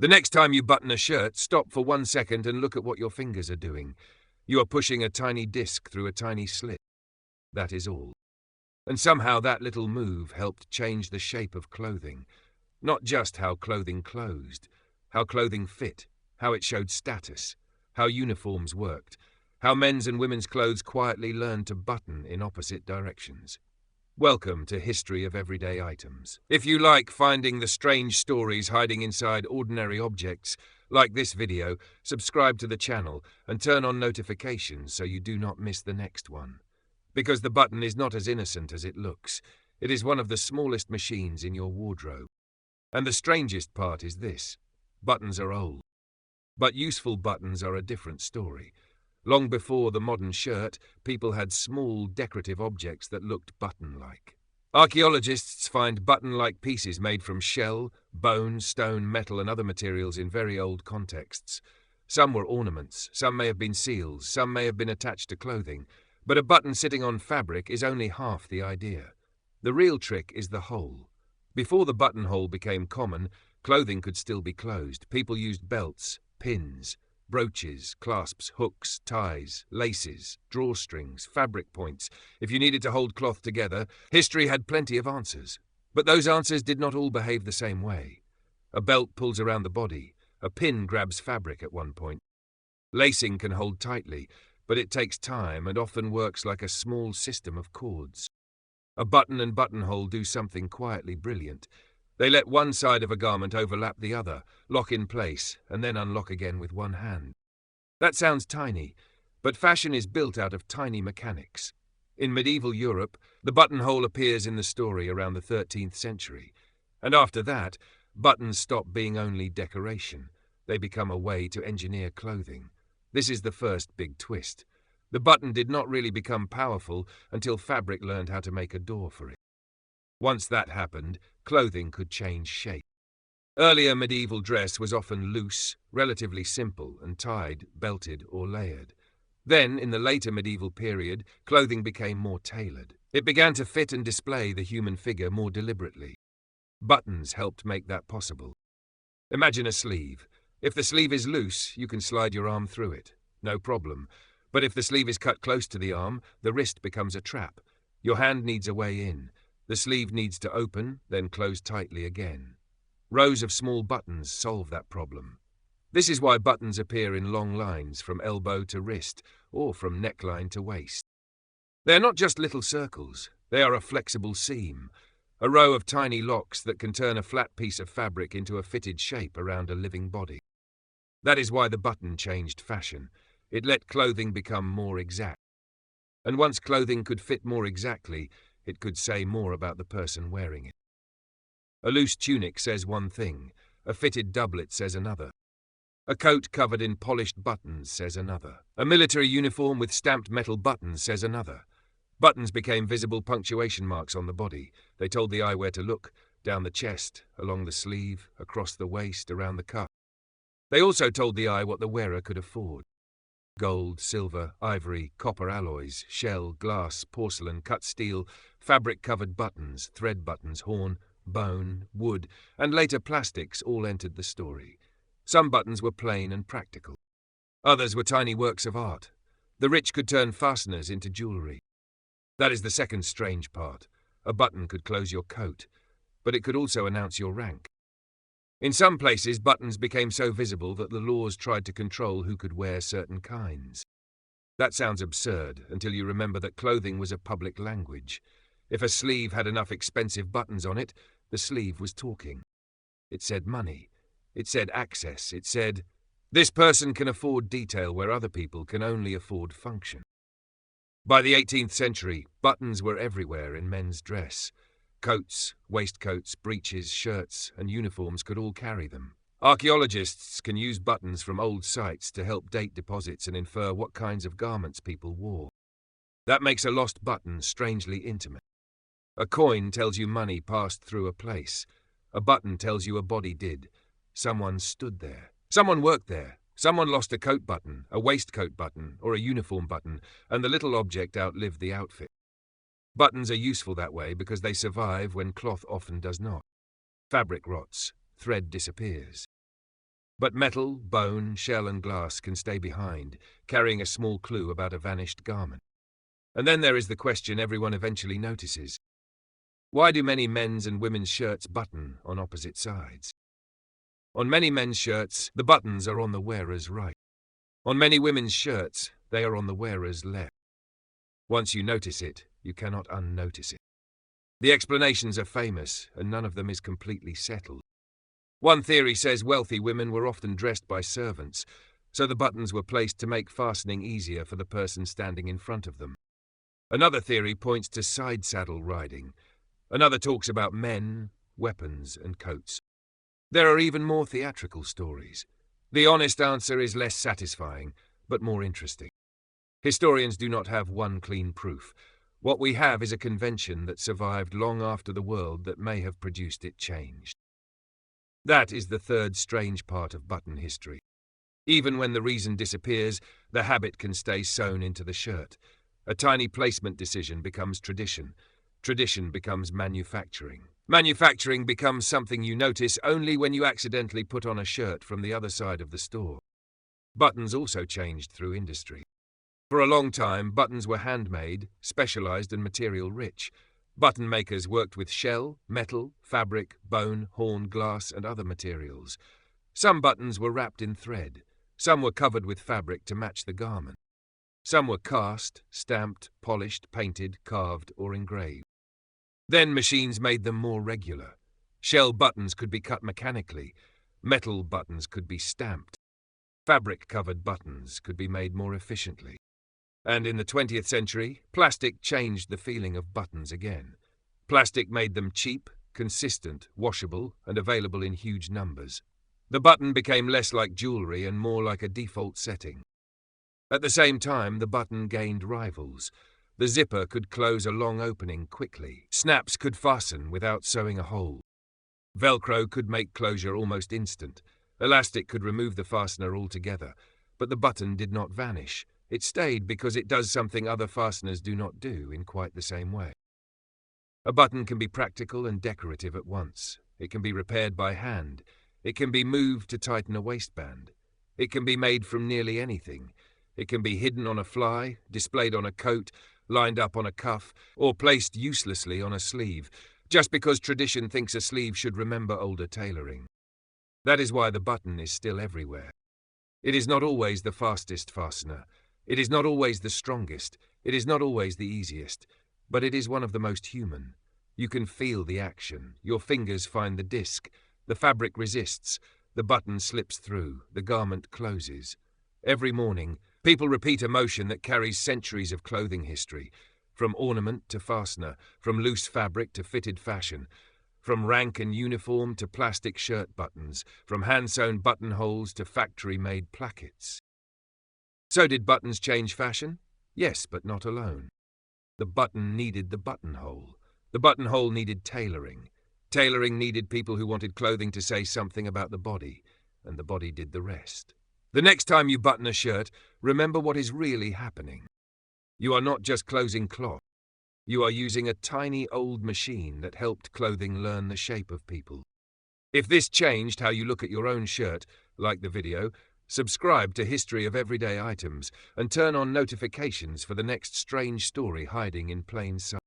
The next time you button a shirt, stop for 1 second and look at what your fingers are doing. You are pushing a tiny disc through a tiny slit. That is all. And somehow that little move helped change the shape of clothing. Not just how clothing closed, how clothing fit, how it showed status, how uniforms worked, how men's and women's clothes quietly learned to button in opposite directions. Welcome to History of Everyday Items. If you like finding the strange stories hiding inside ordinary objects, like this video, subscribe to the channel and turn on notifications so you do not miss the next one. Because the button is not as innocent as it looks. It is one of the smallest machines in your wardrobe. And the strangest part is this: buttons are old. But useful buttons are a different story. Long before the modern shirt, people had small decorative objects that looked button-like. Archaeologists find button-like pieces made from shell, bone, stone, metal and other materials in very old contexts. Some were ornaments, some may have been seals, some may have been attached to clothing, but a button sitting on fabric is only half the idea. The real trick is the hole. Before the buttonhole became common, clothing could still be closed. People used belts, pins, brooches, clasps, hooks, ties, laces, drawstrings, fabric points. If you needed to hold cloth together, history had plenty of answers. But those answers did not all behave the same way. A belt pulls around the body. A pin grabs fabric at one point. Lacing can hold tightly, but it takes time and often works like a small system of cords. A button and buttonhole do something quietly brilliant. They let one side of a garment overlap the other, lock in place, and then unlock again with one hand. That sounds tiny, but fashion is built out of tiny mechanics. In medieval Europe, the buttonhole appears in the story around the 13th century. And after that, buttons stop being only decoration. They become a way to engineer clothing. This is the first big twist. The button did not really become powerful until fabric learned how to make a door for it. Once that happened, clothing could change shape. Earlier medieval dress was often loose, relatively simple, and tied, belted, or layered. Then, in the later medieval period, clothing became more tailored. It began to fit and display the human figure more deliberately. Buttons helped make that possible. Imagine a sleeve. If the sleeve is loose, you can slide your arm through it. No problem. But if the sleeve is cut close to the arm, the wrist becomes a trap. Your hand needs a way in. The sleeve needs to open, then close tightly again. Rows of small buttons solve that problem. This is why buttons appear in long lines from elbow to wrist, or from neckline to waist. They are not just little circles. They are a flexible seam, a row of tiny locks that can turn a flat piece of fabric into a fitted shape around a living body. That is why the button changed fashion. It let clothing become more exact. And once clothing could fit more exactly, it could say more about the person wearing it. A loose tunic says one thing, a fitted doublet says another. A coat covered in polished buttons says another. A military uniform with stamped metal buttons says another. Buttons became visible punctuation marks on the body. They told the eye where to look, down the chest, along the sleeve, across the waist, around the cuff. They also told the eye what the wearer could afford. Gold, silver, ivory, copper alloys, shell, glass, porcelain, cut steel, fabric-covered buttons, thread buttons, horn, bone, wood, and later plastics all entered the story. Some buttons were plain and practical. Others were tiny works of art. The rich could turn fasteners into jewelry. That is the second strange part. A button could close your coat, but it could also announce your rank. In some places, buttons became so visible that the laws tried to control who could wear certain kinds. That sounds absurd until you remember that clothing was a public language. If a sleeve had enough expensive buttons on it, the sleeve was talking. It said money. It said access. It said, "This person can afford detail where other people can only afford function." By the 18th century, buttons were everywhere in men's dress. Coats, waistcoats, breeches, shirts, and uniforms could all carry them. Archaeologists can use buttons from old sites to help date deposits and infer what kinds of garments people wore. That makes a lost button strangely intimate. A coin tells you money passed through a place. A button tells you a body did. Someone stood there. Someone worked there. Someone lost a coat button, a waistcoat button, or a uniform button, and the little object outlived the outfit. Buttons are useful that way because they survive when cloth often does not. Fabric rots, thread disappears. But metal, bone, shell and glass can stay behind, carrying a small clue about a vanished garment. And then there is the question everyone eventually notices. Why do many men's and women's shirts button on opposite sides? On many men's shirts, the buttons are on the wearer's right. On many women's shirts, they are on the wearer's left. Once you notice it, you cannot unnotice it. The explanations are famous, and none of them is completely settled. One theory says wealthy women were often dressed by servants, so the buttons were placed to make fastening easier for the person standing in front of them. Another theory points to side saddle riding. Another talks about men, weapons, and coats. There are even more theatrical stories. The honest answer is less satisfying, but more interesting. Historians do not have one clean proof. What we have is a convention that survived long after the world that may have produced it changed. That is the third strange part of button history. Even when the reason disappears, the habit can stay sewn into the shirt. A tiny placement decision becomes tradition. Tradition becomes manufacturing. Manufacturing becomes something you notice only when you accidentally put on a shirt from the other side of the store. Buttons also changed through industry. For a long time, buttons were handmade, specialized and material-rich. Button makers worked with shell, metal, fabric, bone, horn, glass, and other materials. Some buttons were wrapped in thread. Some were covered with fabric to match the garment. Some were cast, stamped, polished, painted, carved, or engraved. Then machines made them more regular. Shell buttons could be cut mechanically. Metal buttons could be stamped. Fabric-covered buttons could be made more efficiently. And in the 20th century, plastic changed the feeling of buttons again. Plastic made them cheap, consistent, washable, and available in huge numbers. The button became less like jewelry and more like a default setting. At the same time, the button gained rivals. The zipper could close a long opening quickly. Snaps could fasten without sewing a hole. Velcro could make closure almost instant. Elastic could remove the fastener altogether. But the button did not vanish. It stayed because it does something other fasteners do not do in quite the same way. A button can be practical and decorative at once. It can be repaired by hand. It can be moved to tighten a waistband. It can be made from nearly anything. It can be hidden on a fly, displayed on a coat, lined up on a cuff, or placed uselessly on a sleeve, just because tradition thinks a sleeve should remember older tailoring. That is why the button is still everywhere. It is not always the fastest fastener. It is not always the strongest. It is not always the easiest. But it is one of the most human. You can feel the action. Your fingers find the disc. The fabric resists. The button slips through. The garment closes. Every morning, people repeat a motion that carries centuries of clothing history, from ornament to fastener, from loose fabric to fitted fashion, from rank and uniform to plastic shirt buttons, from hand-sewn buttonholes to factory-made plackets. So did buttons change fashion? Yes, but not alone. The button needed the buttonhole. The buttonhole needed tailoring. Tailoring needed people who wanted clothing to say something about the body, and the body did the rest. The next time you button a shirt, remember what is really happening. You are not just closing cloth. You are using a tiny old machine that helped clothing learn the shape of people. If this changed how you look at your own shirt, like the video, subscribe to History of Everyday Items and turn on notifications for the next strange story hiding in plain sight.